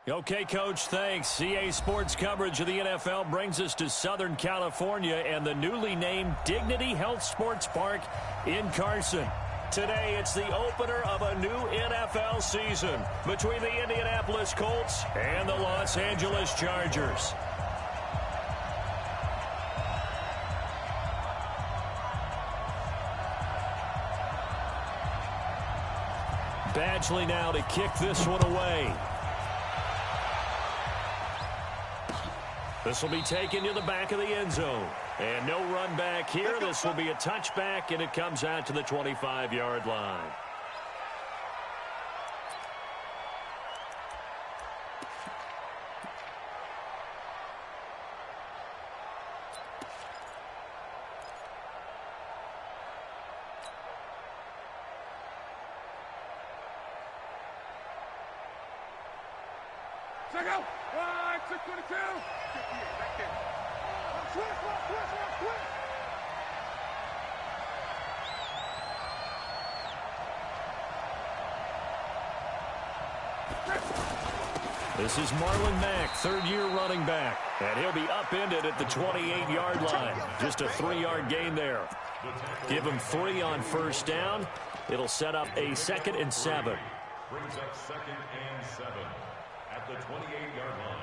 Okay, Coach, thanks. CA Sports coverage of the NFL brings us to Southern California and the newly named Dignity Health Sports Park in Carson. Today, it's the opener of a new NFL season between the Indianapolis Colts and the Los Angeles Chargers. Badgley now to kick this one away. This will be taken to the back of the end zone. And no run back here. This will be a touchback, and it comes out to the 25-yard line. Check out. 622. This is Marlon Mack, third-year running back. And he'll be upended at the 28-yard line. Just a 3-yard gain there. Give him 3 on first down. It'll set up a 2nd and 7. Brings up 2nd and 7 at the 28-yard line.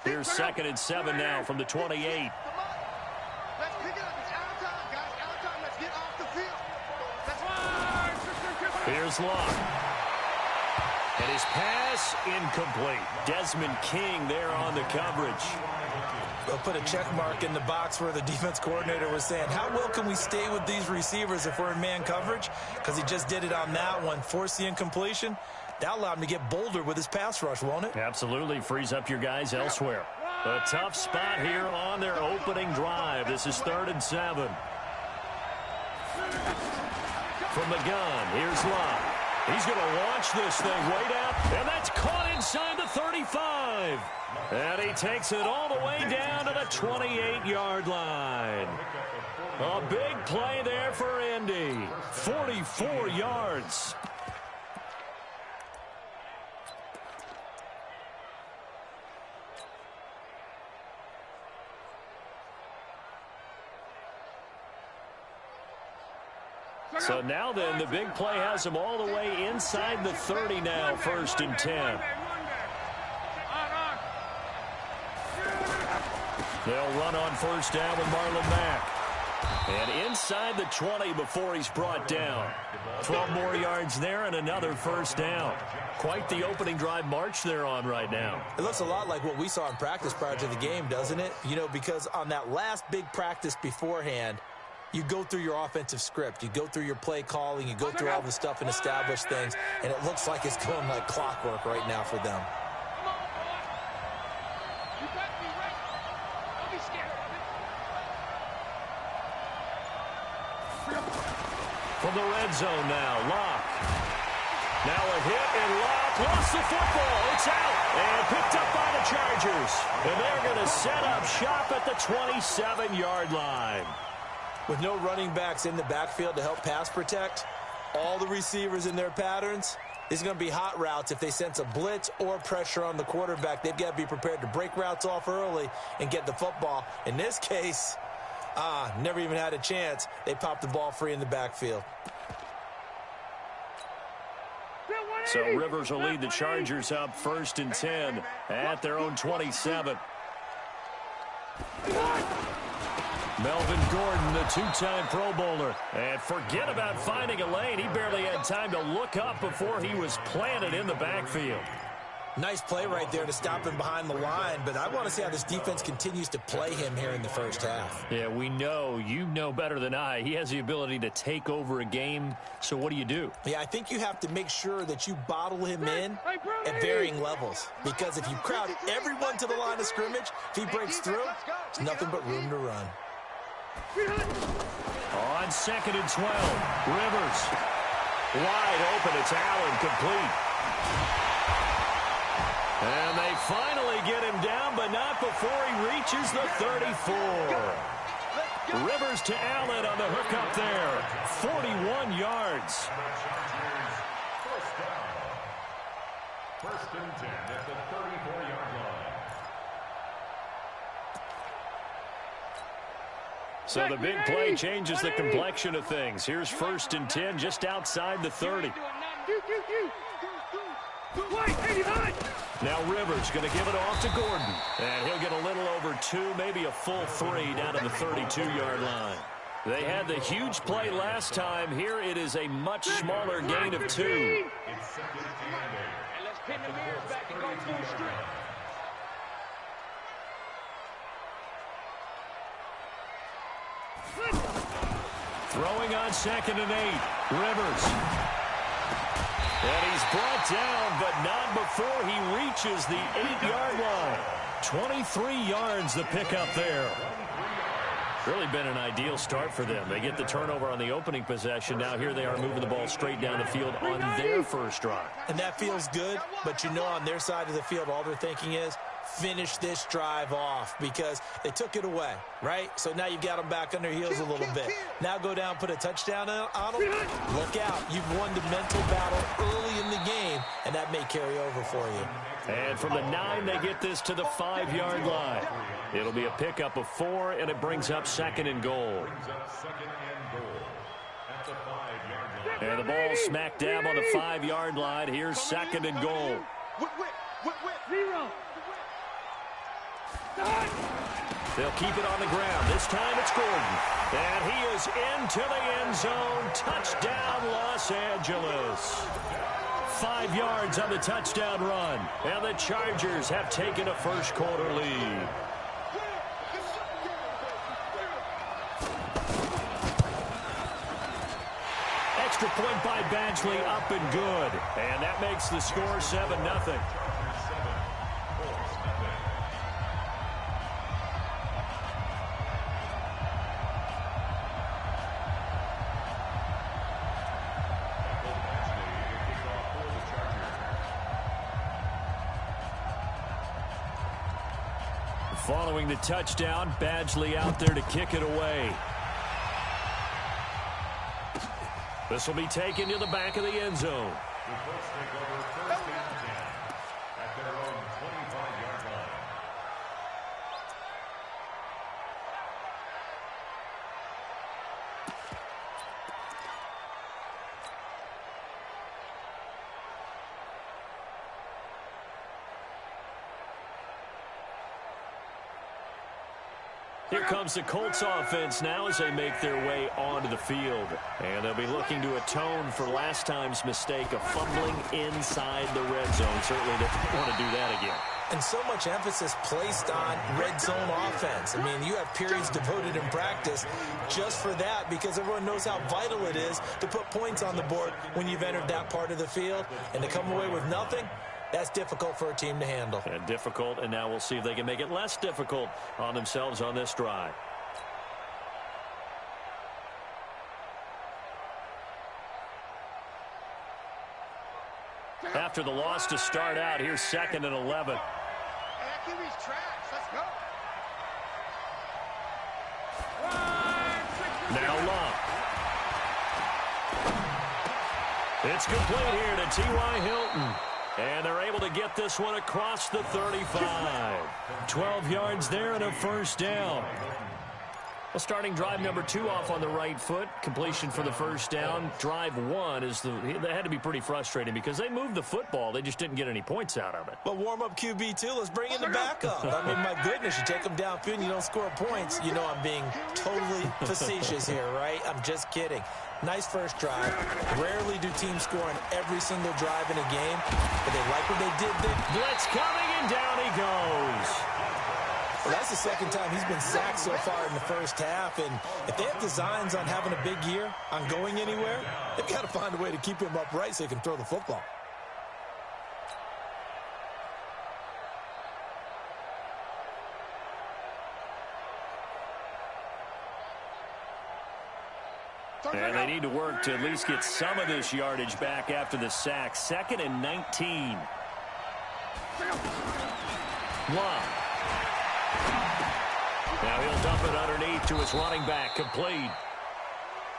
Here's 2nd and 7 now from the 28. Let's pick it up. It's out of time, guys. Out of time. Let's get off the field. That's Here's Locke. And his pass incomplete. Desmond King there on the coverage. They'll put a check mark in the box where the defense coordinator was saying, how well can we stay with these receivers if we're in man coverage? Because he just did it on that one. Force the incompletion. That allowed him to get bolder with his pass rush, won't it? Absolutely. Frees up your guys elsewhere. A tough spot here on their opening drive. This is 3rd and 7. From the gun, here's Locke. He's going to launch this thing way down, and that's caught inside the 35. And he takes it all the way down to the 28-yard line. A big play there for Indy. 44 yards. So now then, the big play has them all the way inside the 30 now, 1st and 10. They'll run on first down with Marlon Mack. And inside the 20 before he's brought down. 12 more yards there and another first down. Quite the opening drive march they're on right now. It looks a lot like what we saw in practice prior to the game, doesn't it? You know, because on that last big practice beforehand, you go through your offensive script. You go through your play calling. You go through all the stuff and establish things. And it looks like it's going like clockwork right now for them. From the red zone now, Locke. Now a hit, and Locke lost the football. It's out, and picked up by the Chargers. And they're going to set up shop at the 27-yard line. With no running backs in the backfield to help pass protect, all the receivers in their patterns, these are going to be hot routes. If they sense a blitz or pressure on the quarterback, they've got to be prepared to break routes off early and get the football. In this case, never even had a chance. They popped the ball free in the backfield. So Rivers will lead the Chargers up 1st and 10 at their own 27. Melvin Gordon, the 2-time Pro Bowler. And forget about finding a lane. He barely had time to look up before he was planted in the backfield. Nice play right there to stop him behind the line, but I want to see how this defense continues to play him here in the first half. Yeah, we know. You know better than I. He has the ability to take over a game, so what do? Yeah, I think you have to make sure that you bottle him in at varying levels, because if you crowd everyone to the line of scrimmage, if he breaks through, there's nothing but room to run. On 2nd and 12, Rivers. Wide open, it's Allen, complete. And they finally get him down, but not before he reaches the 34. Rivers to Allen on the hookup there. 41 yards. First and 10 at the 34-yard line. So the big play changes the complexion of things. Here's first and 10 just outside the 30. Now Rivers going to give it off to Gordon. And he'll get a little over 2, maybe a full 3 down to the 32-yard line. They had the huge play last time. Here it is a much smaller gain of 2. It's second and 8. And let's pin the mirrors back and go full strength. Throwing on second and 8. Rivers. And he's brought down, but not before he reaches the 8-yard line. 23 yards the pickup there. Really been an ideal start for them. They get the turnover on the opening possession. Now here they are moving the ball straight down the field on their first drive. And that feels good, but you know on their side of the field all they're thinking is finish this drive off because they took it away, right? So now you've got them back on their heels a little bit. Now go down, put a touchdown on them. Look out. You've won the mental battle early in the game, and that may carry over for you. And from the 9, they get this to the 5-yard line. It'll be a pickup of 4, and it brings up second and goal. And the ball smack dab on the 5-yard line. Here's second and goal. They'll keep it on the ground. This time it's Gordon. And he is into the end zone. Touchdown, Los Angeles. 5 yards on the touchdown run. And the Chargers have taken a first-quarter lead. Extra point by Badgley, up and good. And that makes the score 7-0. Following the touchdown, Badgley out there to kick it away. This will be taken to the back of the end zone. The Colts take over first and 10 at their own 25-yard line. Here comes the Colts offense now as they make their way onto the field. And they'll be looking to atone for last time's mistake of fumbling inside the red zone. Certainly they don't want to do that again. And so much emphasis placed on red zone offense. I mean, you have periods devoted in practice just for that because everyone knows how vital it is to put points on the board when you've entered that part of the field. And to come away with nothing, that's difficult for a team to handle. And difficult, and now we'll see if they can make it less difficult on themselves on this drive. After the loss to start out, here's second and 11. Now Love. It's complete here to T.Y. Hilton. And they're able to get this one across the 35. 12 yards there and a first down. Well, starting drive number 2 off on the right foot. Completion for the first down. Drive 1 is that had to be pretty frustrating because they moved the football. They just didn't get any points out of it. But warm-up QB, too. Let's bring in the backup. I mean, my goodness, you take them downfield and you don't score points. You know I'm being totally facetious here, right? I'm just kidding. Nice first drive. Rarely do teams score on every single drive in a game, but they like what they did there. Blitz coming, and down he goes. Well, that's the second time he's been sacked so far in the first half, and if they have designs on having a big year, on going anywhere, they've got to find a way to keep him upright so he can throw the football. And they need to work to at least get some of this yardage back after the sack. Second and 19. Love. Now he'll dump it underneath to his running back, complete.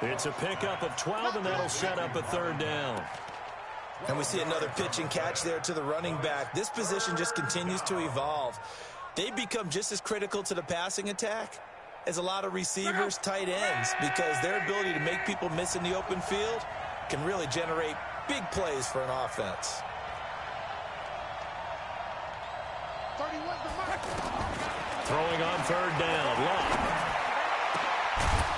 It's a pickup of 12, and that'll set up a third down. And we see another pitch and catch there to the running back. This position just continues to evolve. They become just as critical to the passing attack as a lot of receivers, tight ends, because their ability to make people miss in the open field can really generate big plays for an offense. 31's the mark. Throwing on third down, Love.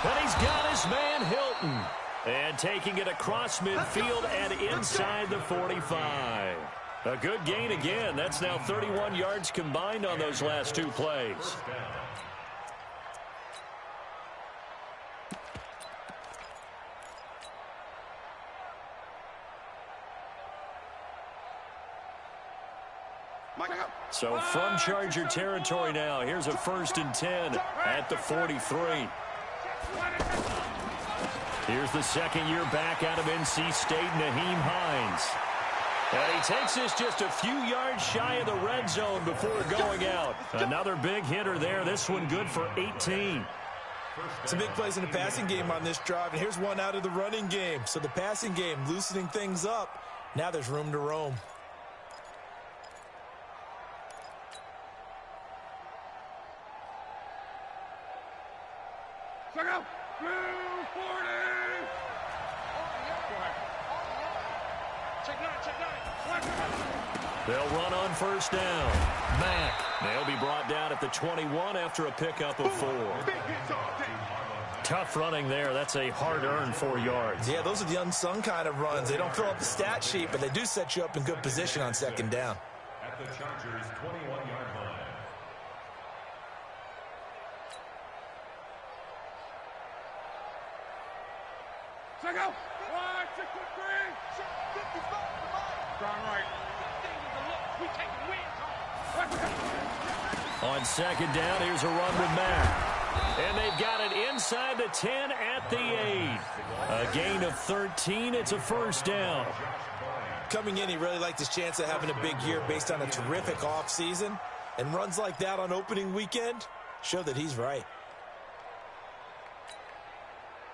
And he's got his man Hilton. And taking it across midfield and inside the 45. A good gain again. That's now 31 yards combined on those last two plays. So from Charger territory now, here's a 1st and 10 at the 43. Here's the second year back out of NC State, Naheem Hines. And he takes this just a few yards shy of the red zone before going out. Another big hitter there. This one good for 18. Some big plays in the passing game on this drive, and here's one out of the running game. So the passing game loosening things up. Now there's room to roam. They'll run on first down. Mack. They'll be brought down at the 21 after a pickup of 4. Tough running there. That's a hard-earned 4 yards. Yeah, those are the unsung kind of runs. They don't fill up the stat sheet, but they do set you up in good position on second down. At the Chargers' 21-yard line. Check out. 1, 2, 3. 55. Strong right. On second down, here's a run with Mack. And they've got it inside the 10 at the 8. A gain of 13. It's a 1st down. Coming in, he really liked his chance of having a big year based on a terrific offseason. And runs like that on opening weekend show that he's right.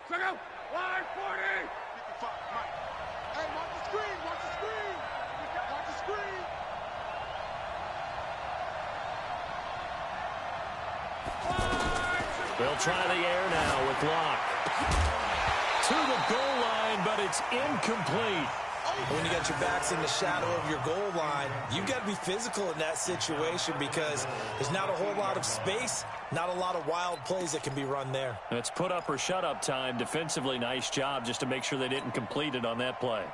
Check out. 140. 55. Hey, watch the screen. Watch the screen. Watch the screen. They'll try the air now with Locke. To the goal line, but it's incomplete. When you got your backs in the shadow of your goal line, you've got to be physical in that situation because there's not a whole lot of space, not a lot of wild plays that can be run there. It's put up or shut up time. Defensively, nice job just to make sure they didn't complete it on that play.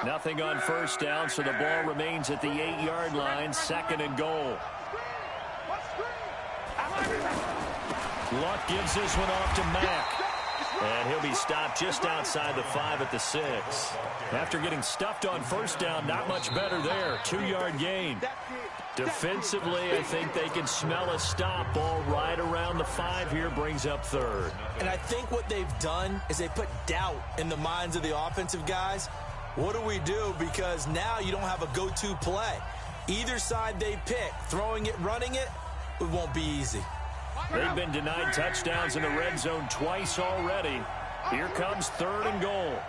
Nothing on first down, so the ball remains at the 8-yard line, 2nd and goal. Luck gives this one off to Mack. And he'll be stopped just outside the 5 at the 6. After getting stuffed on first down, not much better there. 2-yard gain. Defensively, I think they can smell a stop. Ball right around the 5 here, brings up 3rd. And I think what they've done is they put doubt in the minds of the offensive guys. What do we do? Because now you don't have a go-to play. Either side they pick, throwing it, running it, it won't be easy. They've been denied touchdowns in the red zone twice already. Here comes 3rd and goal.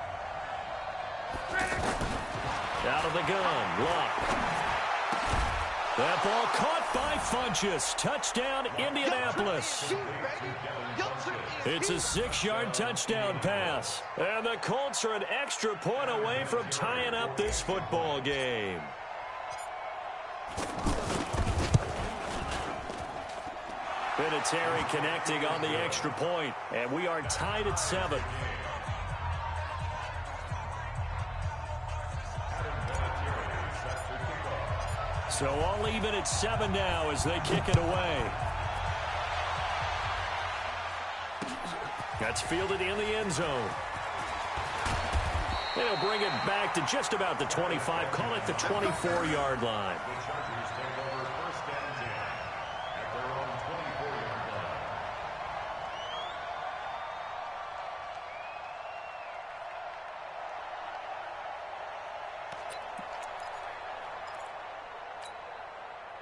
Out of the gun, Luck. That ball caught by Funchess. Touchdown, Indianapolis. It's a 6-yard touchdown pass. And the Colts are an extra point away from tying up this football game. Vinatieri connecting on the extra point, and we are tied at 7. So all even at 7 now as they kick it away. That's fielded in the end zone. They'll bring it back to just about the 25, call it the 24-yard line.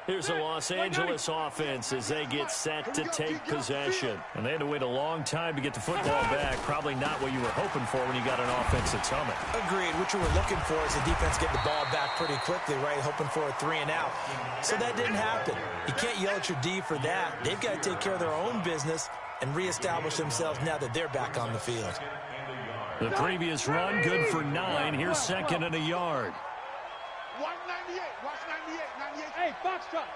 Here's the Los Angeles offense as they get set to take possession. And they had to wait a long time to get the football back. Probably not what you were hoping for when you got an offense that's humming. Agreed. What you were looking for is the defense getting the ball back pretty quickly, right? Hoping for a 3 and out. So that didn't happen. You can't yell at your D for that. They've got to take care of their own business and reestablish themselves now that they're back on the field. The previous run, good for 9. Here's 2nd and a yard. 198. Watch 98. Hey, Foxtrot.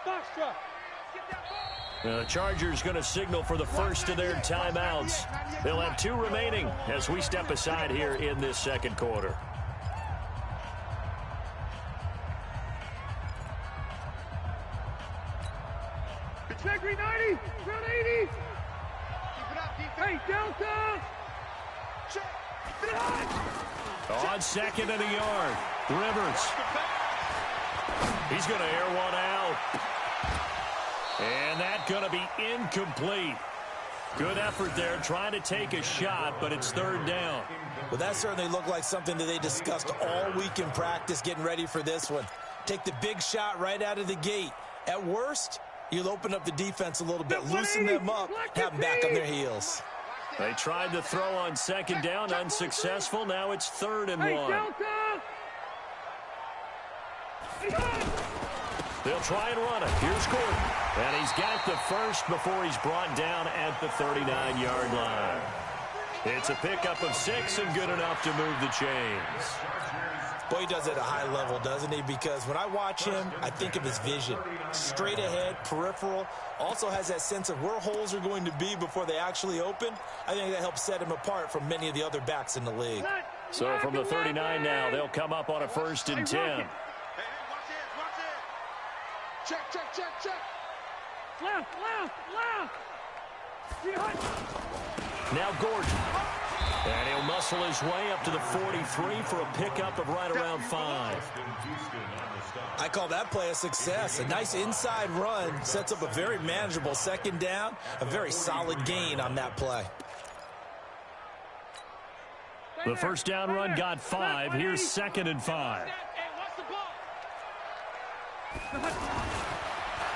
The Chargers going to signal for the first of their timeouts. They'll have 2 remaining as we step aside here in this second quarter. Integrity 90. Ground 80. Keep it up, defense. Hey, Delta. Check. On 2nd and a yard. Rivers. He's going to air one out. And that's going to be incomplete. Good effort there trying to take a shot, but it's 3rd down. Well, that certainly looked like something that they discussed all week in practice getting ready for this one. Take the big shot right out of the gate. At worst, you'll open up the defense a little bit, loosen them up, have them back on their heels. They tried to throw on 2nd down, unsuccessful. Now it's 3rd and 1. They'll try and run it. Here's Gordon. And he's got the first before he's brought down at the 39-yard line. It's a pickup of 6 and good enough to move the chains. Boy, he does it at a high level, doesn't he? Because when I watch him, I think of his vision. Straight ahead, peripheral. Also has that sense of where holes are going to be before they actually open. I think that helps set him apart from many of the other backs in the league. So from the 39 now, they'll come up on a 1st and 10. Hey, watch it. Check. Left. Now Gordon. And he'll muscle his way up to the 43 for a pickup of right around 5. I call that play a success. A nice inside run sets up a very manageable 2nd down. A very solid gain on that play. The 1st down run got 5. Here's 2nd and 5.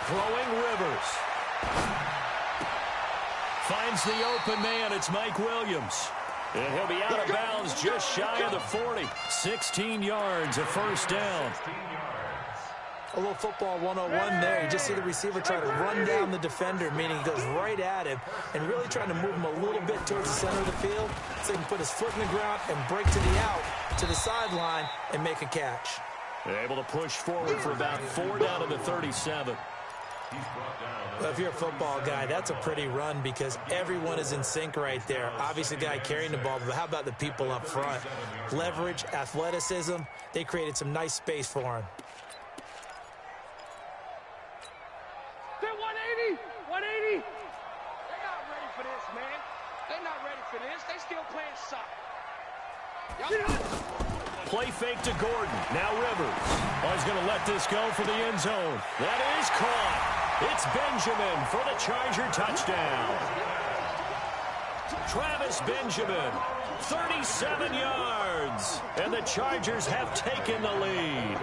Throwing Rivers. Finds the open man. It's Mike Williams. And he'll be out of bounds just shy of the 40. 16 yards, a 1st down. A little football 101 there. You just see the receiver try to run down the defender, meaning he goes right at him and really trying to move him a little bit towards the center of the field so he can put his foot in the ground and break to the out, to the sideline, and make a catch. They're able to push forward for about 4 down to the 37. Well, if you're a football guy, that's a pretty run because everyone is in sync right there. Obviously, the guy carrying the ball, but how about the people up front? Leverage, athleticism, they created some nice space for him. They're 180. They're not ready for this, man. They're not ready for this. They still playing soccer. Play fake to Gordon. Now Rivers. Oh, he's going to let this go for the end zone. That is caught. It's Benjamin for the Charger touchdown. Travis Benjamin, 37 yards. And the Chargers have taken the lead.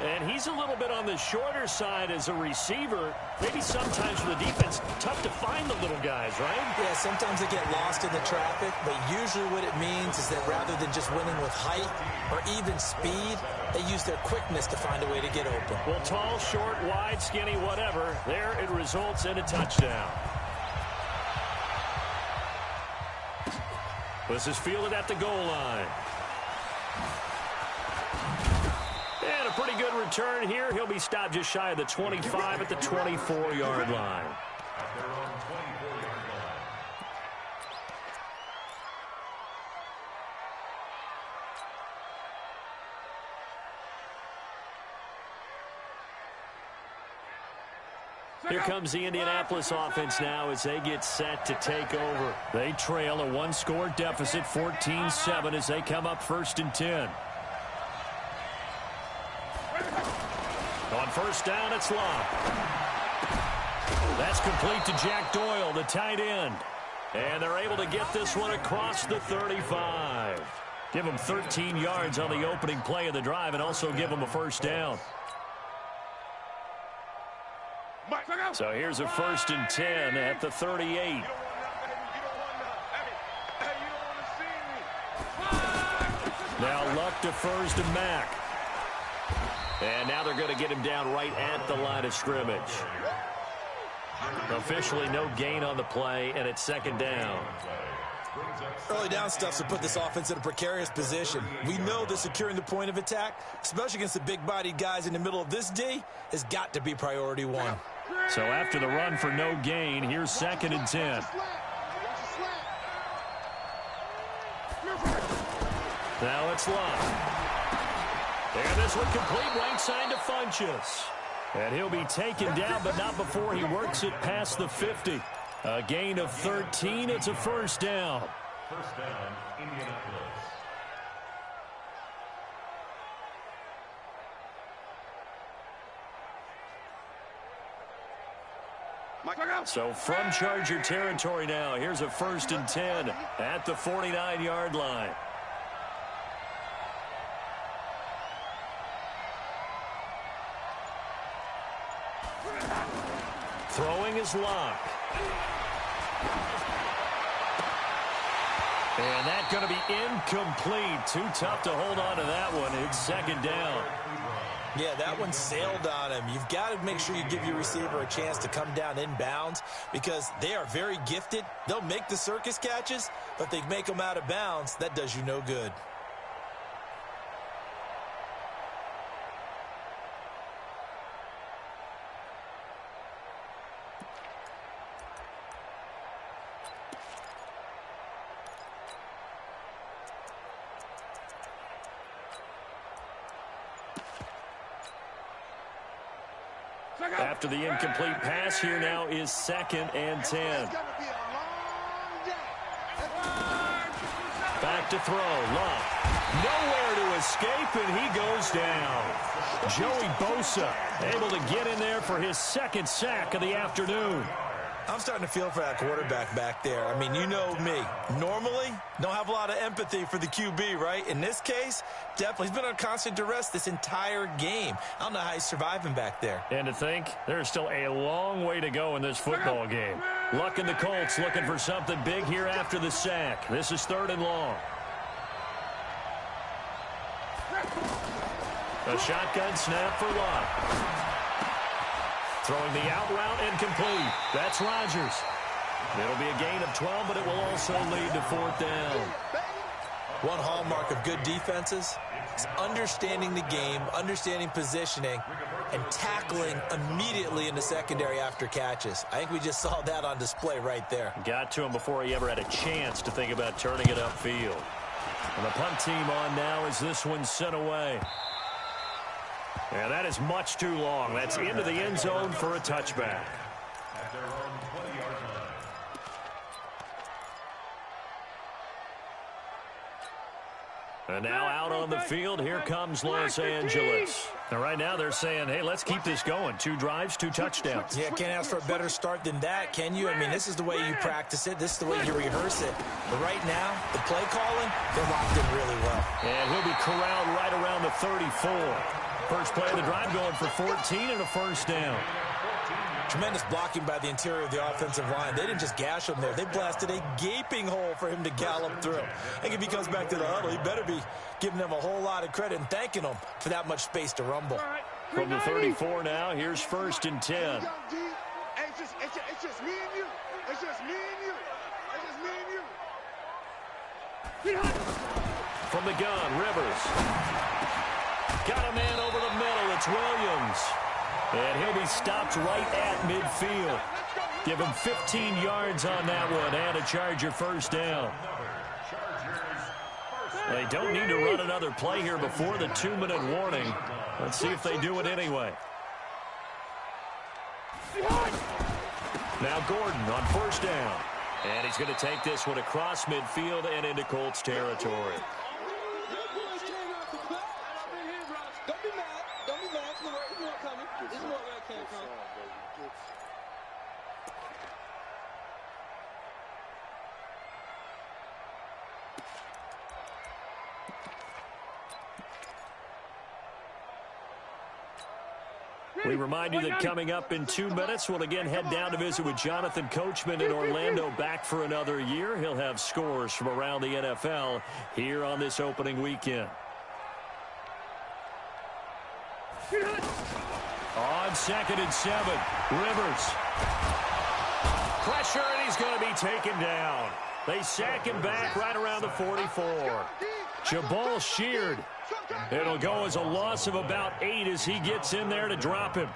And he's a little bit on the shorter side as a receiver. Maybe sometimes for the defense, tough to find the little guys, right? Yeah, sometimes they get lost in the traffic, but usually what it means is that rather than just winning with height or even speed, they use their quickness to find a way to get open. Well, tall, short, wide, skinny, whatever, there it results in a touchdown. This is fielded at the goal line. And a pretty good return here. He'll be stopped just shy of the 25 at the 24-yard line. Here comes the Indianapolis offense now as they get set to take over. They trail a 1-score deficit, 14-7, as they come up 1st and 10. On 1st down, it's Love. That's complete to Jack Doyle, the tight end. And they're able to get this one across the 35. Give them 13 yards on the opening play of the drive and also give them a 1st down. So here's a 1st and 10 at the 38. Now Luck defers to Mack. And now they're going to get him down right at the line of scrimmage. Officially no gain on the play, and it's 2nd down. Early down stuff to put this offense in a precarious position. We know that securing the point of attack, especially against the big-bodied guys in the middle of this D, has got to be priority 1. So after the run for no gain, here's 2nd and 10. Now it's Luck. And this one complete right side to Funchess. And he'll be taken down, but not before he works it past the 50. A gain of 13. It's a 1st down. 1st down, Indianapolis. So from Charger territory now, here's a 1st and 10 at the 49-yard line. Throwing is Luck. And that's going to be incomplete. Too tough to hold on to that one. It's 2nd down. Yeah, that one sailed on him. You've got to make sure you give your receiver a chance to come down inbounds because they are very gifted. They'll make the circus catches, but if they make them out of bounds, that does you no good. After the incomplete pass, here now is 2nd and 10. Back to throw. Luck. Nowhere to escape, and he goes down. Joey Bosa able to get in there for his 2nd sack of the afternoon. I'm starting to feel for that quarterback back there. I mean, you know me. Normally, don't have a lot of empathy for the QB, right? In this case, definitely. He's been on constant duress this entire game. I don't know how he's surviving back there. And to think, there's still a long way to go in this football game. Luck and the Colts looking for something big here after the sack. This is 3rd and long. A shotgun snap for Luck. Throwing the out route and complete. That's Rodgers. It'll be a gain of 12, but it will also lead to 4th down. One hallmark of good defenses is understanding the game, understanding positioning, and tackling immediately in the secondary after catches. I think we just saw that on display right there. Got to him before he ever had a chance to think about turning it upfield. And the punt team on now as this one's sent away. And that is much too long. That's into the end zone for a touchback. At their own 20-yard line. And now out on the field, here comes Los Angeles. And right now they're saying, hey, let's keep this going. 2 drives, 2 touchdowns. Yeah, can't ask for a better start than that, can you? I mean, this is the way you practice it. This is the way you rehearse it. But right now, the play calling, they're locked in really well. And he'll be corralled right around the 34. First play of the drive going for 14 and a 1st down. Tremendous blocking by the interior of the offensive line. They didn't just gash him there. They blasted a gaping hole for him to gallop through. I think if he comes back to the huddle, he better be giving them a whole lot of credit and thanking them for that much space to rumble. From the 34 now, here's 1st and 10. It's just me and you. It's just me and you. It's just me and you. From the gun, Rivers. Got a man over the middle. It's Williams. And he'll be stopped right at midfield. Give him 15 yards on that one and a Charger 1st down. They don't need to run another play here before the 2-minute warning. Let's see if they do it anyway. Now Gordon on 1st down. And he's going to take this one across midfield and into Colts territory. We remind you that coming up in 2 minutes, we'll again head down to visit with Jonathan Coachman in Orlando, back for another year. He'll have scores from around the NFL here on this opening weekend. On 2nd and 7, Rivers. Pressure, and he's going to be taken down. They sack him back right around the 44. Jabal sheared. It'll go as a loss of about 8 as he gets in there to drop him.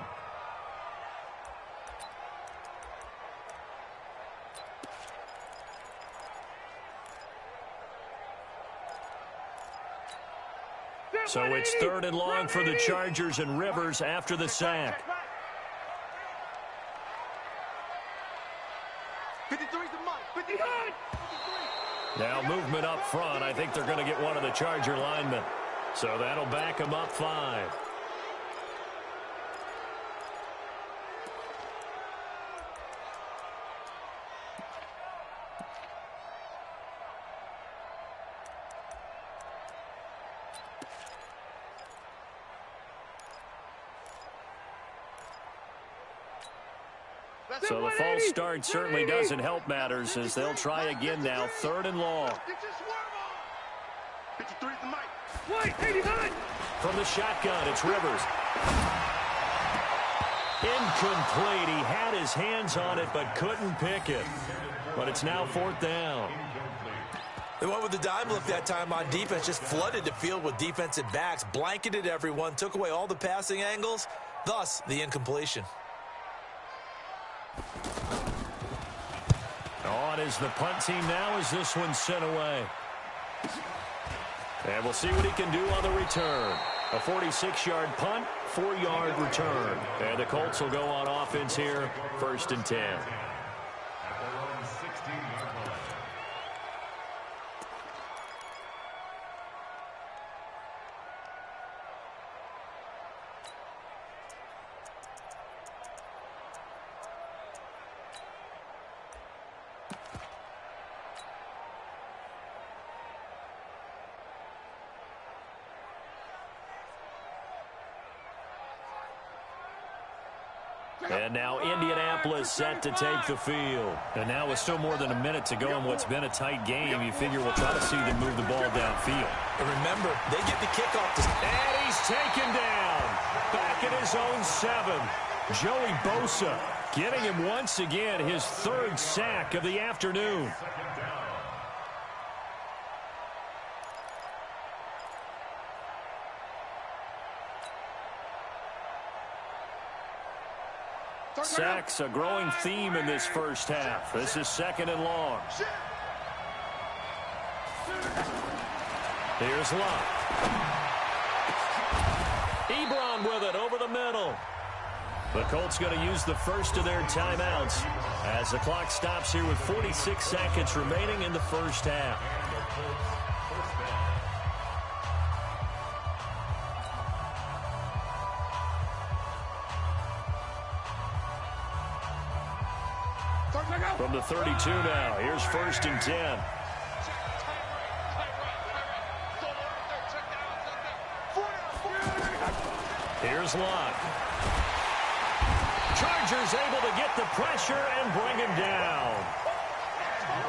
So it's 3rd and long for the Chargers, and Rivers after the sack. 53's the mark. 53. Now movement up front. I think they're going to get one of the Charger linemen. So that'll back them up 5. So the false start certainly doesn't help matters as they'll try again now. 3rd and long. 53's the mic. 89. From the shotgun, it's Rivers. Incomplete. He had his hands on it but couldn't pick it. But it's now 4th down. They went with the dime look that time on defense, just flooded the field with defensive backs, blanketed everyone, took away all the passing angles, thus the incompletion. On is the punt team now as this one's sent away. And we'll see what he can do on the return. A 46-yard punt, 4-yard return. And the Colts will go on offense here, 1st and 10. At their own 16-yard line. And now Indianapolis set to take the field. And now with still more than a minute to go in what's been a tight game, you figure we'll try to see them move the ball downfield. And remember, they get the kickoff. And he's taken down. Back at his own 7. Joey Bosa getting him once again his 3rd sack of the afternoon. Sacks, a growing theme in this first half. This is 2nd and long. Here's Locke. Ebron with it over the middle. The Colts going to use the first of their timeouts as the clock stops here with 46 seconds remaining in the first half. From the 32 now, here's 1st and 10. Here's Locke. Chargers able to get the pressure and bring him down.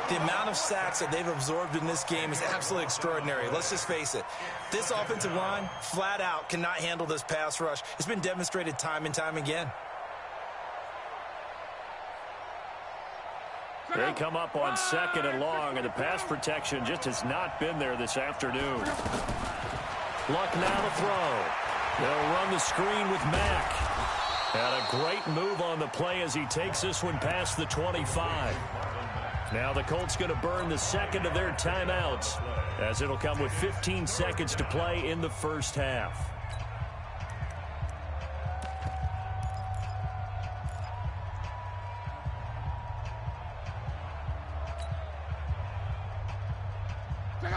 The amount of sacks that they've absorbed in this game is absolutely extraordinary. Let's just face it. This offensive line, flat out, cannot handle this pass rush. It's been demonstrated time and time again. They come up on 2nd and long, and the pass protection just has not been there this afternoon. Luck now to throw. They'll run the screen with Mack. And a great move on the play as he takes this one past the 25. Now the Colts going to burn the 2nd of their timeouts as it'll come with 15 seconds to play in the first half.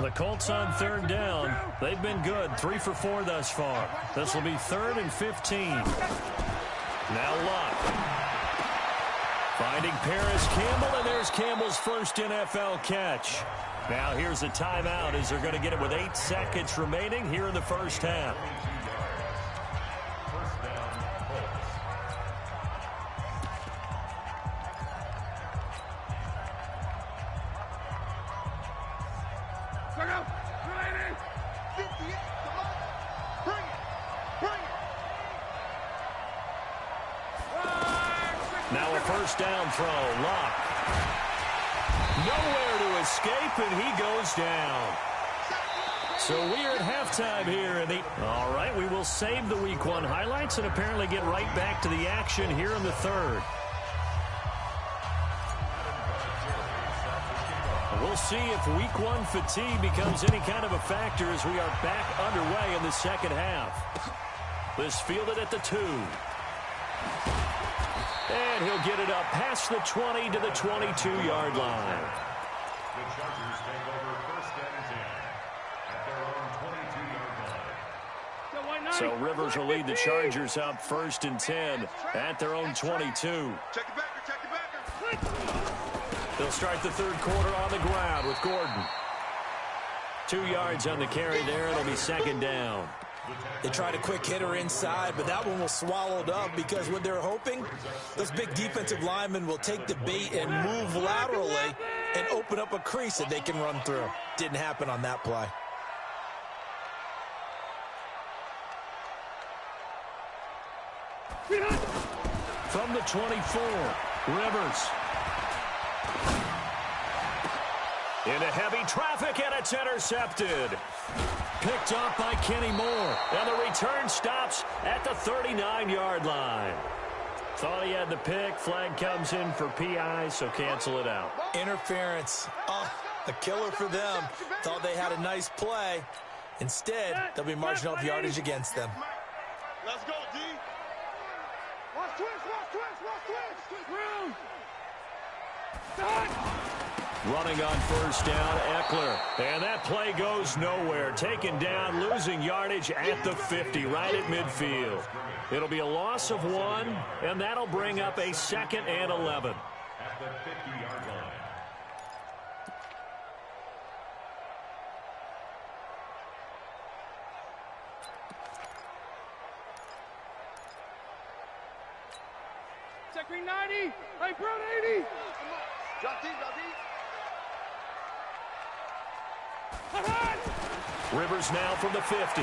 The Colts on 3rd down. They've been good, 3 for 4 thus far. This will be 3rd and 15. Now Luck. Finding Paris Campbell, and there's Campbell's first NFL catch. Now here's a timeout as they're going to get it with 8 seconds remaining here in the first half. First down, Colts. Now a first down throw. Luck. Nowhere to escape, and he goes down. So we're at halftime here. All right, we will save the Week 1 highlights and apparently get right back to the action here in the third. We'll see if Week 1 fatigue becomes any kind of a factor as we are back underway in the second half. This fielded at the 2. And he'll get it up past the 20 to the 22-yard line. The Chargers take over first and 10 at their own 22-yard line. So Rivers will lead the Chargers up first and 10 at their own 22. Check it back, check it back. They'll start the third quarter on the ground with Gordon. 2 yards on the carry there. It'll be second down. They tried a quick hitter inside, but that one was swallowed up because what they're hoping, those big defensive linemen will take the bait and move laterally and open up a crease that they can run through. Didn't happen on that play. From the 24, Rivers. Into heavy traffic, and it's intercepted. Picked off by Kenny Moore. And the return stops at the 39-yard line. Thought he had the pick. Flag comes in for PI, so cancel it out. Interference. Oh, a killer for them. Thought they had a nice play. Instead, they'll be marginal of yardage against them. Let's go, D. Watch twist, watch twist, watch twist. Round. Start. Running on first down, Eckler. And that play goes nowhere. Taken down, losing yardage at the 50, right at midfield. It'll be a loss of 1, and that'll bring up a 2nd and 11. At the 50-yard line. Check me 90. Hey, Brown 80. Drop D, drop D. Rivers now from the 50.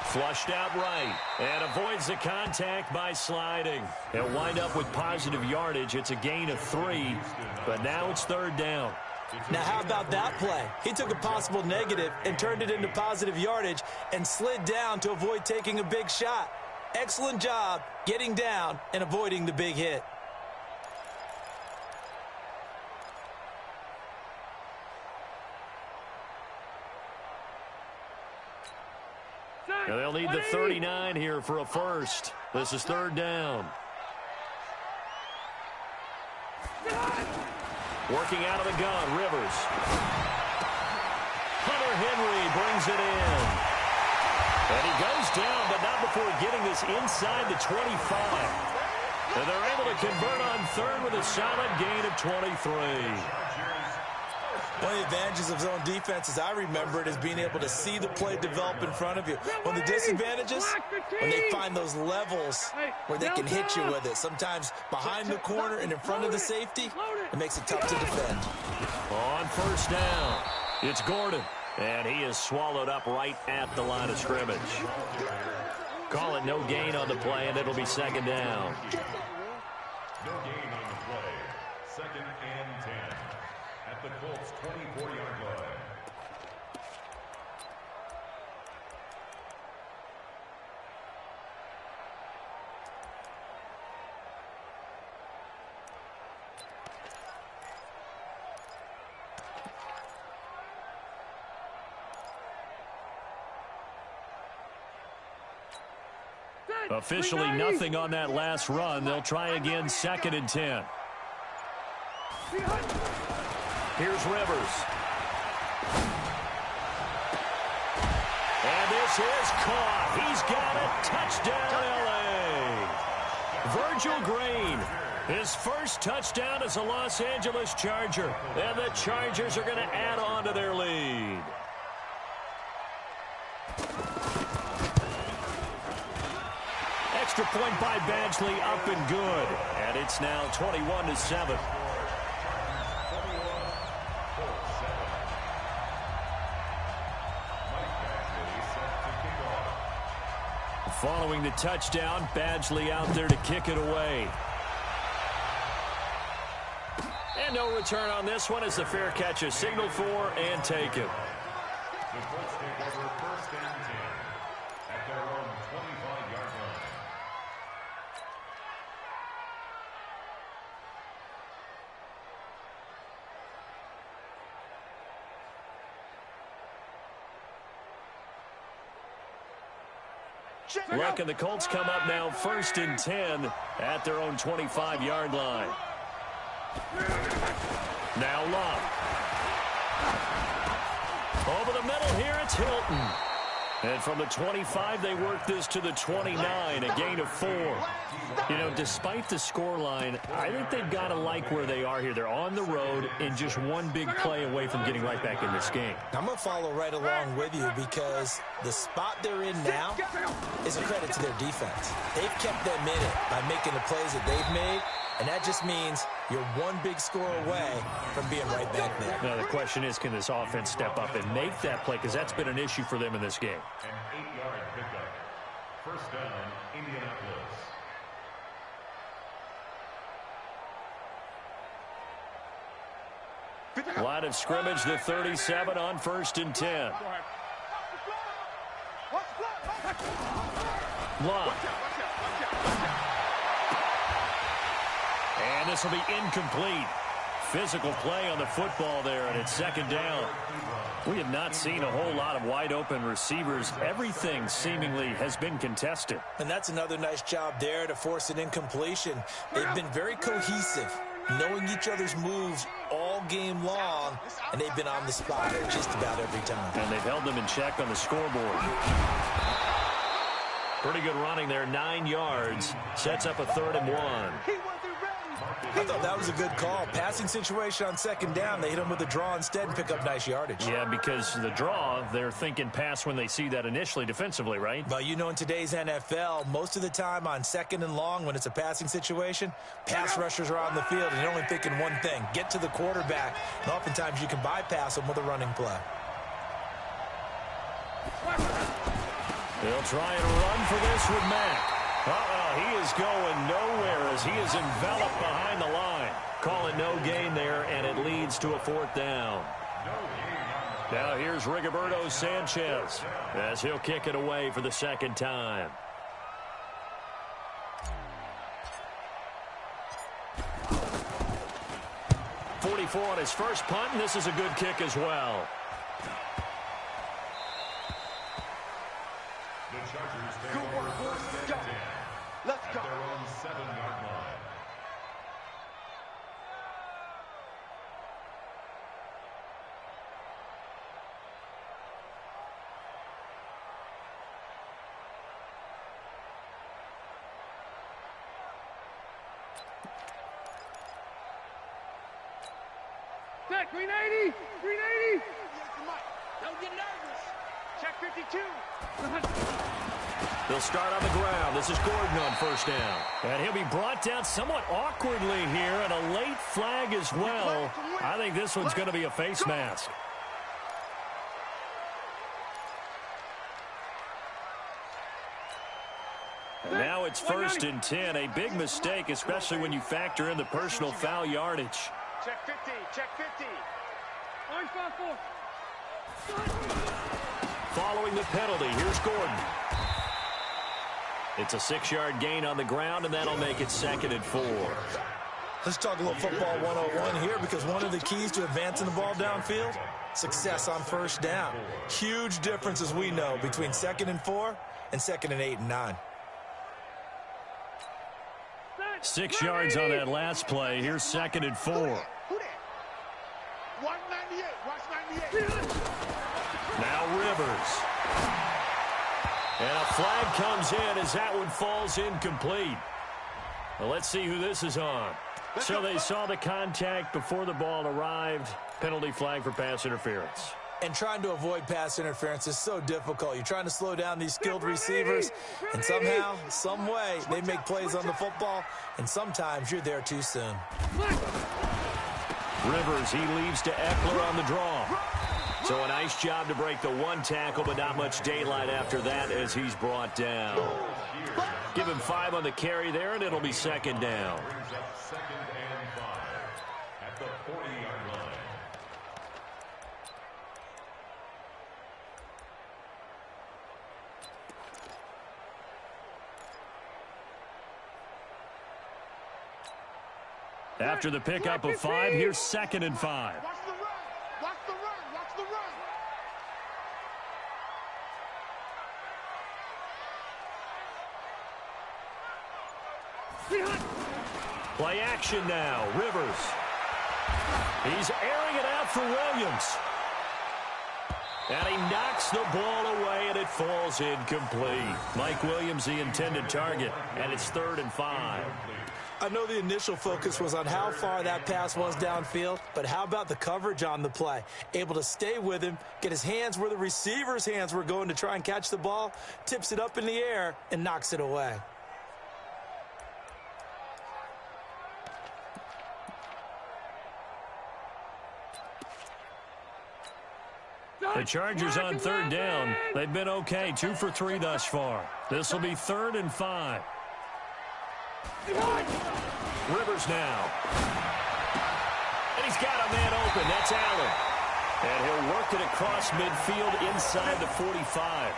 Flushed out right and avoids the contact by sliding. He'll wind up with positive yardage. It's a gain of 3, but now it's third down. Now, how about that play? He took a possible negative and turned it into positive yardage and slid down to avoid taking a big shot. Excellent job getting down and avoiding the big hit. And they'll need the 39 here for a first. This is third down. Working out of the gun, Rivers. Hunter Henry brings it in. And he goes down, but not before getting this inside the 25. And they're able to convert on third with a solid gain of 23. One of the advantages of zone defense, as I remember it, is being able to see the play develop in front of you. One of the disadvantages, when they find those levels where they can hit you with it. Sometimes behind the corner and in front of the safety, it makes it tough to defend. On first down, it's Gordon. And he is swallowed up right at the line of scrimmage. Call it no gain on the play, and it'll be second down. No gain on the play. 2nd and 10 at the Colts' 24-yard line. Officially nothing on that last run. They'll try again, 2nd and 10. Here's Rivers. And this is caught. He's got it. Touchdown, L.A. Virgil Green. His first touchdown as a Los Angeles Charger. And the Chargers are going to add on to their lead. Extra point by Badgley, up and good. And it's now 21-7. Following the touchdown, Badgley out there to kick it away. And no return on this one as the fair catch is signaled for and taken. The Colts take over 1st and 10 at their own 25-yard line. Luck and the Colts come up now 1st and 10 at their own 25-yard line. Now Luck. Over the middle here, it's Hilton. And from the 25, they work this to the 29, a gain of 4. You know, despite the scoreline, I think they've got to like where they are here. They're on the road and just one big play away from getting right back in this game. I'm going to follow right along with you because the spot they're in now is a credit to their defense. They've kept them in it by making the plays that they've made, and that just means you're one big score away from being right back there. Now, the question is, can this offense step up and make that play? Because that's been an issue for them in this game. An 8-yard pickup. 1st down, Indianapolis. Line of scrimmage, the 37 on 1st and 10. Long. And this will be incomplete. Physical play on the football there, and it's 2nd down. We have not seen a whole lot of wide-open receivers. Everything seemingly has been contested. And that's another nice job there to force an incompletion. They've been very cohesive, knowing each other's moves all game long, and they've been on the spot just about every time. And they've held them in check on the scoreboard. Pretty good running there, 9 yards. Sets up a 3rd and 1. I thought that was a good call. Passing situation on 2nd down. They hit him with a draw instead and pick up nice yardage. Yeah, because the draw, they're thinking pass when they see that initially defensively, right? But you know, in today's NFL, most of the time on 2nd and long, when it's a passing situation, pass rushers are on the field and you're only thinking one thing, get to the quarterback. And oftentimes you can bypass them with a running play. They'll try and run for this with Mack. He is going nowhere as he is enveloped behind the line. Calling no gain there, and it leads to a 4th down. Now here's Rigoberto Sanchez as he'll kick it away for the 2nd time. .44 on his first punt, and this is a good kick as well. The Chargers take over 1st and 10 at their own 7-yard line. Green 80! Green 80! Don't get nervous. Check 52. They'll start on the ground. This is Gordon on 1st down. And he'll be brought down somewhat awkwardly here, and a late flag as well. I think this one's going to be a face mask. And now it's 1st and 10. A big mistake, especially when you factor in the personal foul yardage. Check 50. Check 50. Orange 5-4. Following the penalty, here's Gordon. It's a 6-yard gain on the ground, and that'll make it 2nd and 4. Let's talk a little football 101 here, because one of the keys to advancing the ball downfield, success on 1st down. Huge difference, as we know, between 2nd and 4 and 2nd and 8 and 9. 6 yards on that last play. Here's 2nd and 4. 198. Watch 98. Now Rivers. And a flag comes in as that one falls incomplete. Well, let's see who this is on. So they saw the contact before the ball arrived. Penalty flag for pass interference. And trying to avoid pass interference is so difficult. You're trying to slow down these skilled receivers, and somehow, some way, they make plays on the football, and sometimes you're there too soon. Rivers, he leaves to Eckler on the draw. It's So a nice job to break the one tackle, but not much daylight after that as he's brought down. Give him 5 on the carry there, and it'll be second down. Brings up 2nd and 5 at the 40-yard line. After the pickup of 5, here's 2nd and 5. Watch the run. Watch the run. Watch the run. Play action now. Rivers. He's airing it out for Williams. And he knocks the ball away, and it falls incomplete. Mike Williams, the intended target, and it's 3rd and 5. I know the initial focus was on how far that pass was downfield, but how about the coverage on the play? Able to stay with him, get his hands where the receiver's hands were going to try and catch the ball, tips it up in the air, and knocks it away. The Chargers on 3rd down. They've been okay, 2 for 3 thus far. This will be 3rd and 5. Rivers now. And he's got a man open. That's Allen. And he'll work it across midfield inside the 45.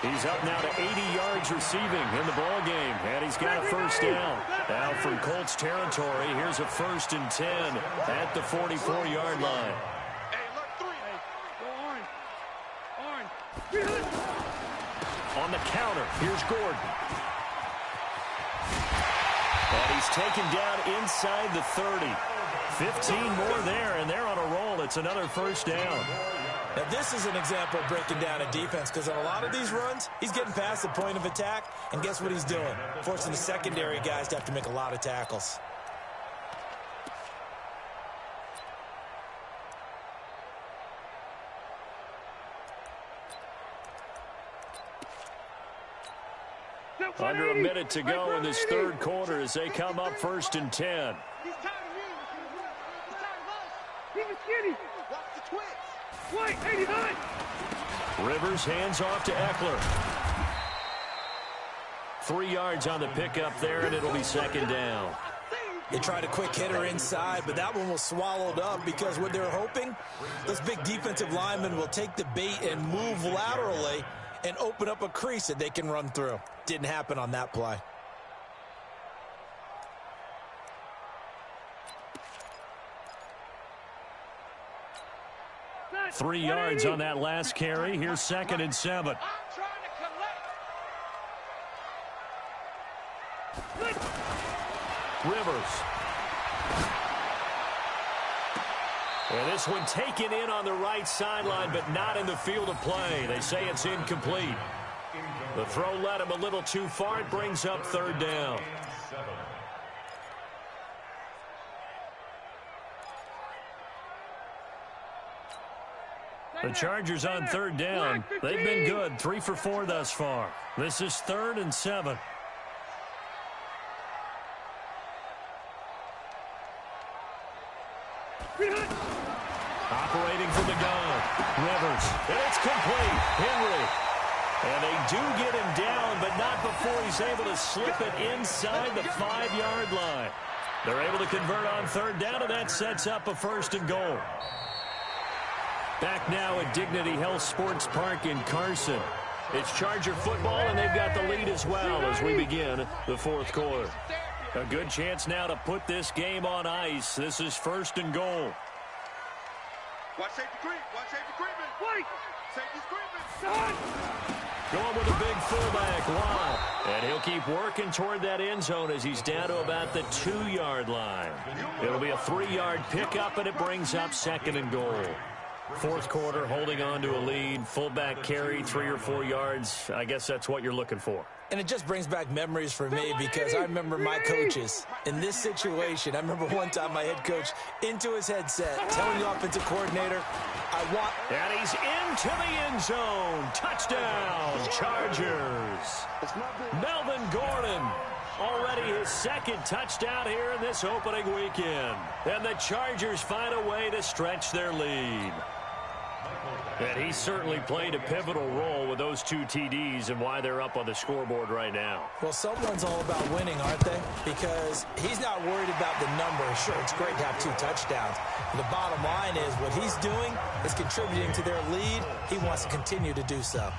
He's up now to 80 yards receiving in the ball game. And he's got a first down. Now from Colts territory, here's a 1st and 10 at the 44-yard line. On the counter, here's Gordon. And he's taken down inside the 30. 15 more there, and they're on a roll. It's another first down. Now, this is an example of breaking down a defense, because on a lot of these runs, he's getting past the point of attack, and guess what he's doing? Forcing the secondary guys to have to make a lot of tackles. Under a minute to go in this 3rd quarter as they come up 1st and 10. He's tired of you. He's tired of us. Keep it skinny. Watch the twitch. White, 89. Rivers hands off to Eckler. 3 yards on the pickup there, and it'll be 2nd down. They tried a quick hitter inside, but that one was swallowed up because what they're hoping, those big defensive linemen will take the bait and move laterally and open up a crease that they can run through. Didn't happen on that play. Three yards on that last carry. Here's 2nd and 7. Rivers. And this one taken in on the right sideline, but not in the field of play. They say it's incomplete. The throw led him a little too far. It brings up 3rd down. The Chargers on 3rd down. They've been good. 3 for 4 thus far. This is 3rd and 7. Operating from the gun. Rivers. And it's complete. Henry. And they do get him down, but not before he's able to slip it inside the 5-yard line. They're able to convert on 3rd down, and that sets up a 1st and goal. Back now at Dignity Health Sports Park in Carson. It's Charger football, and they've got the lead as well as we begin the 4th quarter. A good chance now to put this game on ice. This is 1st and goal. Watch safety creep. Watch safety creeping. Wait. Safety's creeping. Going with a big fullback. Wow. And he'll keep working toward that end zone as he's down to about the 2-yard line. It'll be a 3-yard pickup, and it brings up 2nd and goal. 4th quarter, holding on to a lead. Fullback carry, 3 or 4 yards. I guess that's what you're looking for. And it just brings back memories for me because I remember my coaches in this situation. I remember one time my head coach into his headset telling the offensive coordinator, I want... And he's into the end zone. Touchdown, Chargers. Melvin Gordon, already his 2nd touchdown here in this opening weekend. And the Chargers find a way to stretch their lead. And he certainly played a pivotal role with those 2 TDs and why they're up on the scoreboard right now. Well, someone's all about winning, aren't they? Because he's not worried about the number. Sure, it's great to have 2 touchdowns. The bottom line is what he's doing is contributing to their lead. He wants to continue to do so.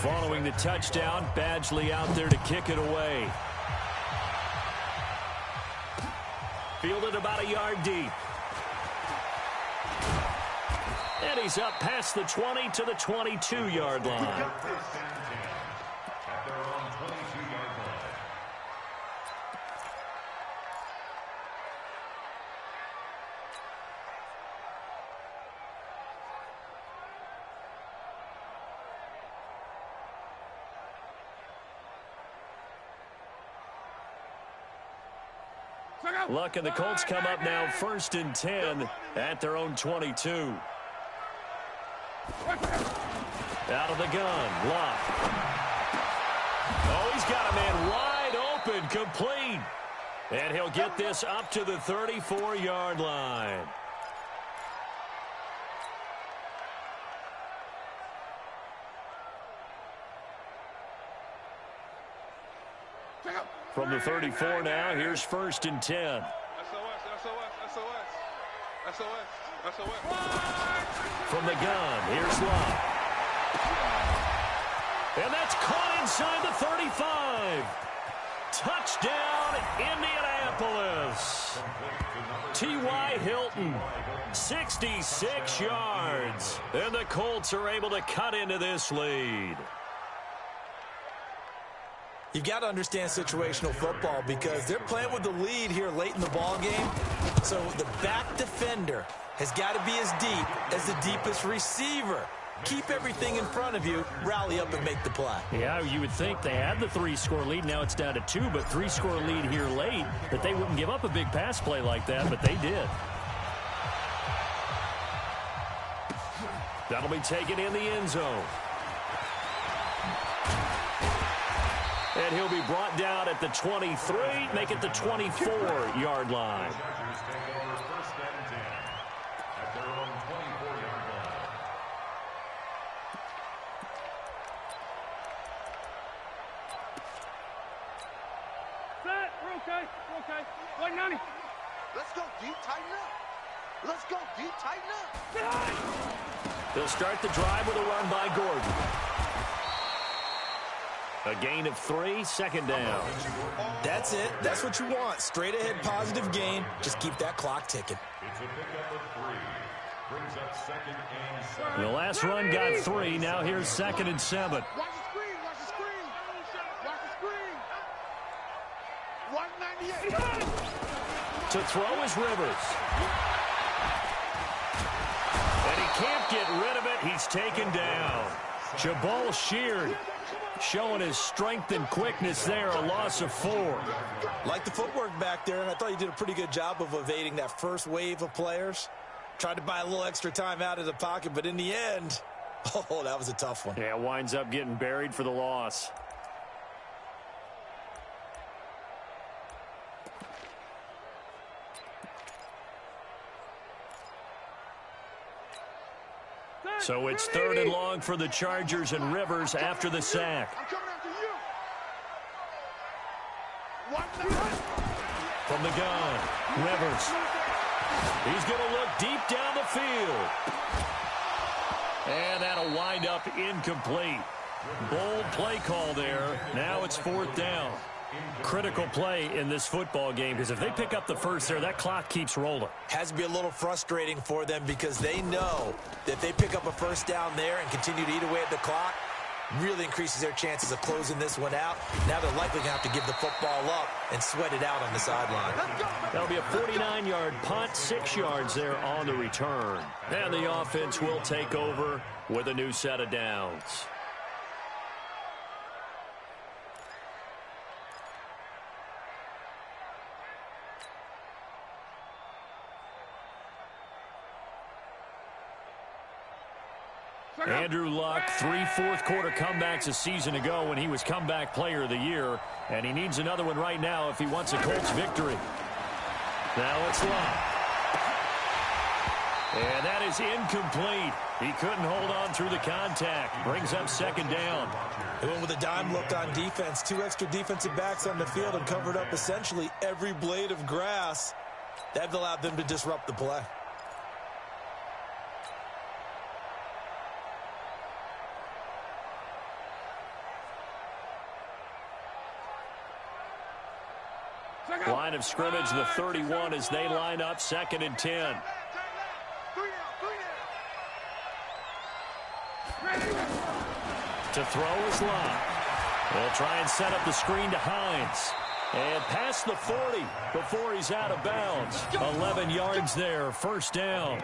Following the touchdown, Badgley out there to kick it away. Fielded about a yard deep. And he's up past the 20 to the 22-yard line. At their own 22-yard line. Luck and the Colts come up now 1st and 10 at their own 22. Out of the gun, Luck. Oh, he's got a man wide open, complete. And he'll get this up to the 34-yard line. From the 34 now, here's 1st and 10. From the gun, here's Love. And that's caught inside the 35. Touchdown, Indianapolis. T.Y. Hilton, 66 yards. And the Colts are able to cut into this lead. You've got to understand situational football because they're playing with the lead here late in the ball game. So the back defender has got to be as deep as the deepest receiver. Keep everything in front of you, rally up and make the play. Yeah, you would think they had the 3-score lead. Now it's down to 2, but 3-score lead here late, that they wouldn't give up a big pass play like that, but they did. That'll be taken in the end zone. And he'll be brought down at the 23, make it the 24-yard line. Set, we're okay, White 90. Let's go deep, tighten up. Let's go deep, tighten up. They'll start the drive with a run by Gordon. A gain of 3, 2nd down. That's it. That's what you want. Straight ahead, positive gain. Just keep that clock ticking. It's a pickup of 3. Brings up 2nd and 7. The last run got 3. Now here's 2nd and 7. Watch the screen, watch the screen. Watch the screen. 198. To throw is Rivers. And he can't get rid of it. He's taken down. Jabal Sheard showing his strength and quickness there, a loss of 4. Like the footwork back there, I thought he did a pretty good job of evading that first wave of players. Tried to buy a little extra time out of the pocket, but in the end, oh, that was a tough one. Yeah, winds up getting buried for the loss. So it's 3rd and long for the Chargers and Rivers after the sack. I'm coming after you. 198. From the gun, Rivers. He's going to look deep down the field. And that'll wind up incomplete. Bold play call there. Now it's 4th down. Critical play in this football game because if they pick up the first there, that clock keeps rolling. Has to be a little frustrating for them because they know that if they pick up a first down there and continue to eat away at the clock, really increases their chances of closing this one out. Now they're likely going to have to give the football up and sweat it out on the sideline. That'll be a 49-yard punt, 6 yards there on the return. And the offense will take over with a new set of downs. Andrew Luck, 3 fourth-quarter comebacks a season ago when he was comeback player of the year, and he needs another one right now if he wants a Colts victory. Now it's Luck. And that is incomplete. He couldn't hold on through the contact. Brings up second down. They went with a dime look on defense. 2 extra defensive backs on the field and covered up essentially every blade of grass. That allowed them to disrupt the play. Line of scrimmage, the 31 as they line up, 2nd and 10. To throw is Locke. They'll try and set up the screen to Hines. And past the 40 before he's out of bounds. 11 yards there, first down.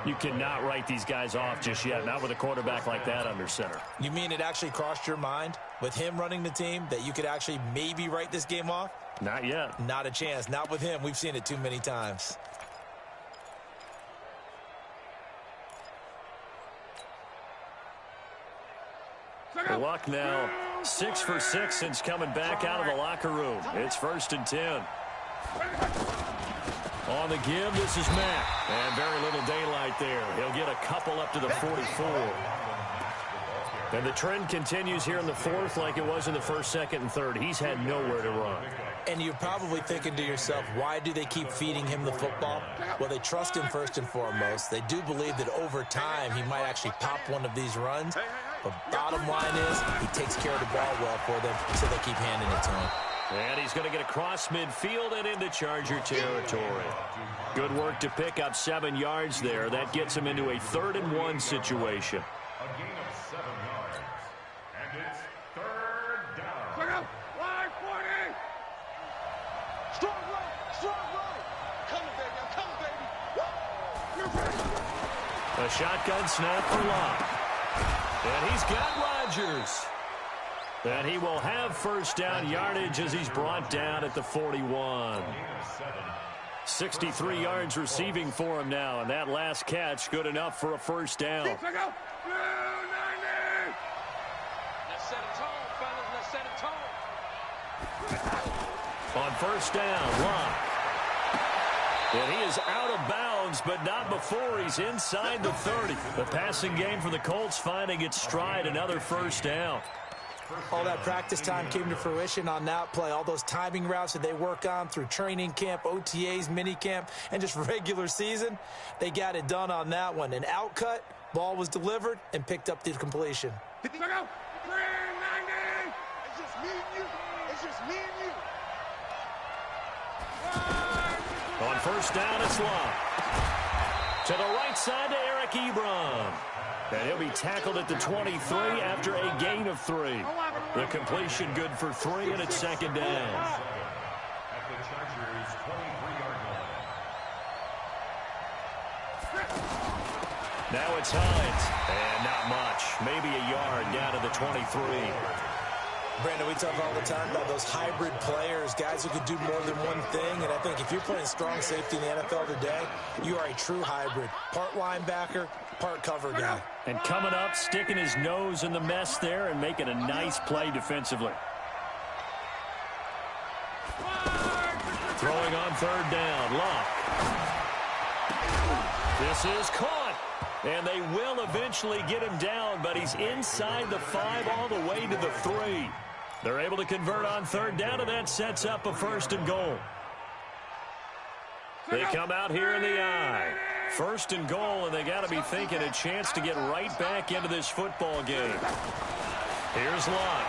You cannot write these guys off just yet, not with a quarterback like that under center. You mean it actually crossed your mind with him running the team that you could actually maybe write this game off? Not yet. Not a chance. Not with him. We've seen it too many times. Luck now 6 for 6 since coming back out of the locker room. It's 1st and 10. On the give, this is Mack. And very little daylight there. He'll get a couple up to the 44. And the trend continues here in the 4th like it was in the 1st, 2nd, and 3rd. He's had nowhere to run. And you're probably thinking to yourself, why do they keep feeding him the football? Well, they trust him first and foremost. They do believe that over time he might actually pop one of these runs. But bottom line is he takes care of the ball well for them, so they keep handing it to him. And he's going to get across midfield and into Charger territory. Good work to pick up 7 yards there. That gets him into a 3rd and 1 situation. A gain of 7 yards. And it's 3rd down. Line 40. Strong right, strong right. Coming, baby, I'm coming, baby. Woo! You're ready. A shotgun snap for Locke. And he's got Rodgers. And he will have first down yardage as he's brought down at the 41. 63 yards receiving for him now, and that last catch good enough for a first down. Let's set a tone, fellas. Let's set a tone. On first down, Locke. And he is out of bounds, but not before he's inside the 30. The passing game for the Colts finding its stride, another first down. All that practice time came to fruition on that play. All those timing routes that they work on through training camp, OTAs, minicamp, and just regular season, they got it done on that one. An outcut, ball was delivered, and picked up the completion. Let's go. 390. It's just me and you. It's just me and you. On first down, it's Locke. To the right side to Eric Ebron. And he'll be tackled at the 23 after a gain of 3. The completion good for 3, and it's 2nd down. At the Chargers' 23-yard line. Now it's Hines. And not much. Maybe a yard down to the 23. Brandon, we talk all the time about those hybrid players, guys who could do more than one thing. And I think if you're playing strong safety in the NFL today, you are a true hybrid. Part linebacker, part cover guy. And coming up, sticking his nose in the mess there and making a nice play defensively. Throwing on 3rd down, Locke. This is caught. And they will eventually get him down, but he's inside the 5 all the way to the 3. They're able to convert on 3rd down, and that sets up a 1st and goal. They come out here in the I. 1st and goal, and they got to be thinking a chance to get right back into this football game. Here's Locke.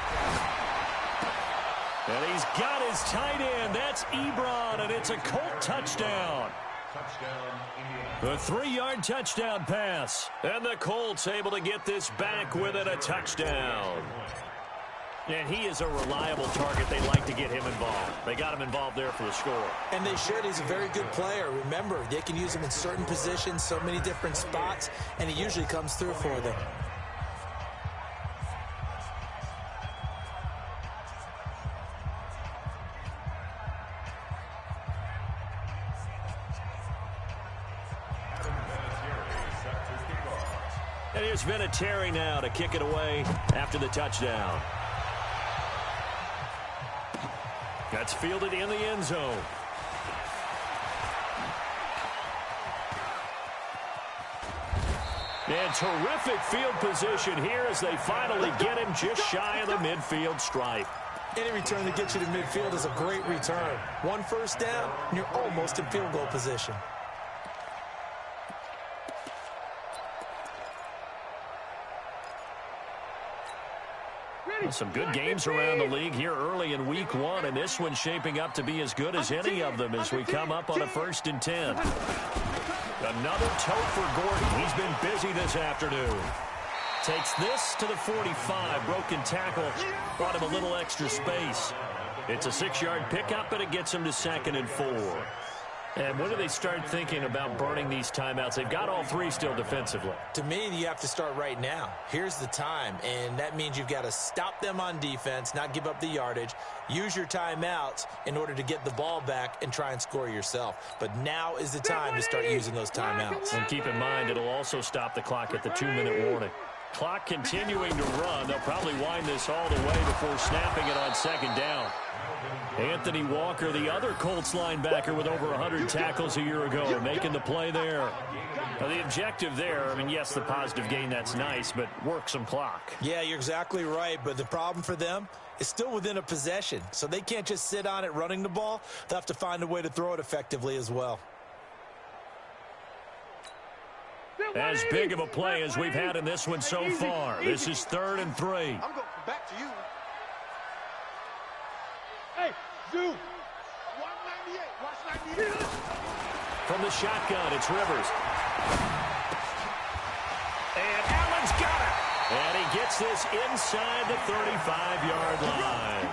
And he's got his tight end. That's Ebron, and it's a Colt touchdown. A 3-yard touchdown pass. And the Colts able to get this back with it, a touchdown. And he is a reliable target. They like to get him involved. They got him involved there for the score. And they should. He's a very good player. Remember, they can use him in certain positions, so many different spots, and he usually comes through for them. And here's Vinatieri now to kick it away after the touchdown. That's fielded in the end zone. And terrific field position here as they finally get him just shy of the midfield stripe. Any return that gets you to midfield is a great return. One first down, and you're almost in field goal position. Some good games around the league here early in week one, and this one's shaping up to be as good as any of them as we come up on a 1st and 10. Another toe for Gordon. He's been busy this afternoon. Takes this to the 45. Broken tackle. Brought him a little extra space. It's a 6-yard pickup, and it gets him to 2nd and 4. And when do they start thinking about burning these timeouts? They've got all 3 still defensively. To me, you have to start right now. Here's the time, and that means you've got to stop them on defense, not give up the yardage, use your timeouts in order to get the ball back and try and score yourself. But now is the time to start using those timeouts. And keep in mind, it'll also stop the clock at the 2-minute warning. Clock continuing to run. They'll probably wind this all the way before snapping it on 2nd down. Anthony Walker, the other Colts linebacker with over 100 tackles a year ago, making the play there. Now, the objective there, I mean, yes, the positive gain, that's nice, but work some clock. Yeah, you're exactly right, but the problem for them is still within a possession, so they can't just sit on it running the ball. They'll have to find a way to throw it effectively as well. As big of a play as we've had in this one so far. This is 3rd and 3. I'm going back to you. Hey, Zoo. 198. Watch 98. From the shotgun, it's Rivers. And Allen's got it. And he gets this inside the 35-yard line.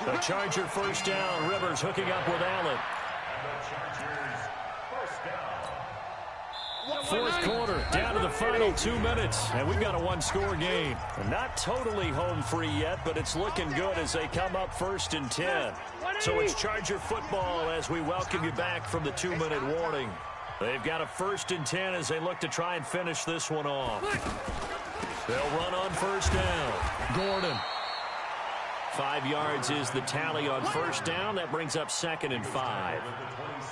The Charger 1st down. Rivers hooking up with Allen. 4th quarter, down to the final 2 minutes, and we've got a 1-score game. Not totally home free yet, but it's looking good as they come up 1st and 10. So it's Charger football as we welcome you back from the 2-minute warning. They've got a 1st and 10 as they look to try and finish this one off. They'll run on 1st down. Gordon. 5 yards is the tally on 1st down. That brings up 2nd and 5.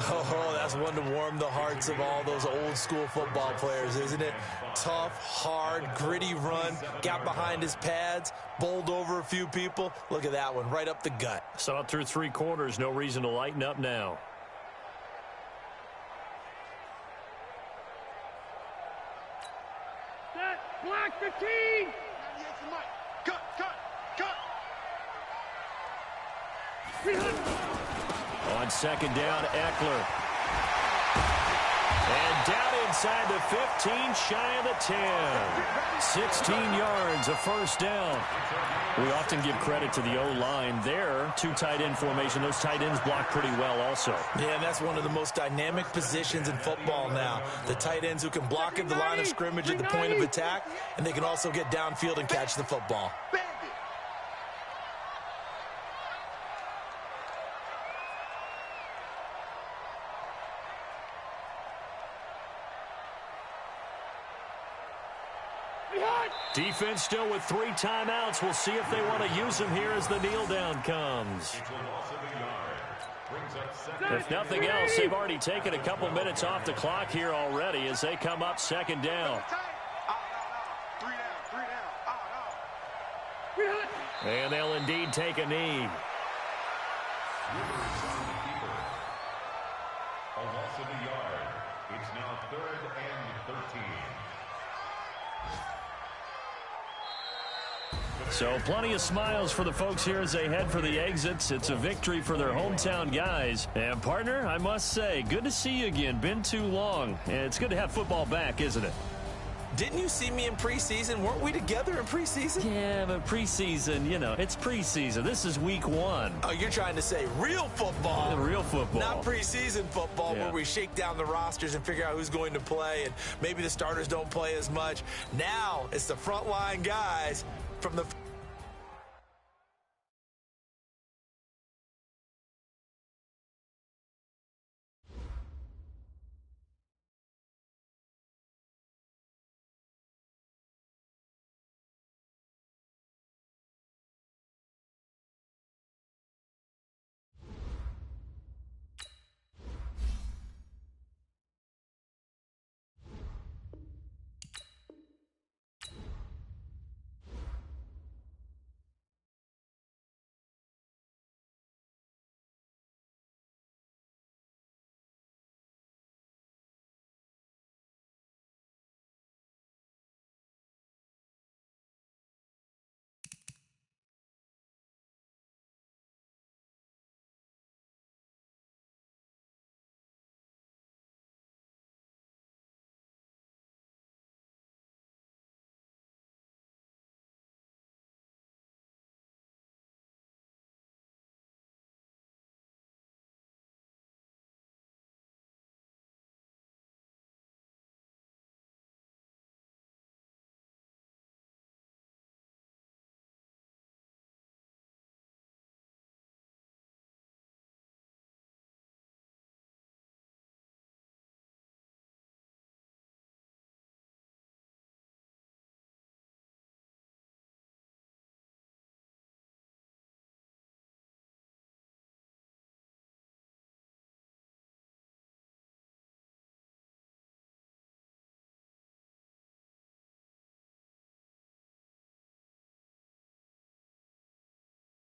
Oh, that's one to warm the hearts of all those old-school football players, isn't it? Tough, hard, gritty run, got behind his pads, bowled over a few people. Look at that one, right up the gut. Saw it through 3 quarters. No reason to lighten up now. Set, block 15. 98 for Mike. Cut. On 2nd down, Eckler. And down inside the 15, shy of the 10. 16 yards, a 1st down. We often give credit to the O-line there. 2 tight end formation. Those tight ends block pretty well also. Yeah, and that's one of the most dynamic positions in football now. The tight ends who can block at the line of scrimmage at the point of attack, and they can also get downfield and catch the football. Defense still with 3 timeouts. We'll see if they want to use them here as the kneel down comes. If nothing else, they've already taken a couple minutes off the clock here already as they come up 2nd down. 3 down. And they'll indeed take a knee. A loss of a yard. It's now 3rd and 13. So plenty of smiles for the folks here as they head for the exits. It's a victory for their hometown guys. And, partner, I must say, good to see you again. Been too long. And it's good to have football back, isn't it? Didn't you see me in preseason? Weren't we together in preseason? Yeah, but preseason, you know, it's preseason. This is week 1. Oh, you're trying to say real football. Real football. Not preseason football where we shake down the rosters and figure out who's going to play, and maybe the starters don't play as much. Now it's the frontline guys from the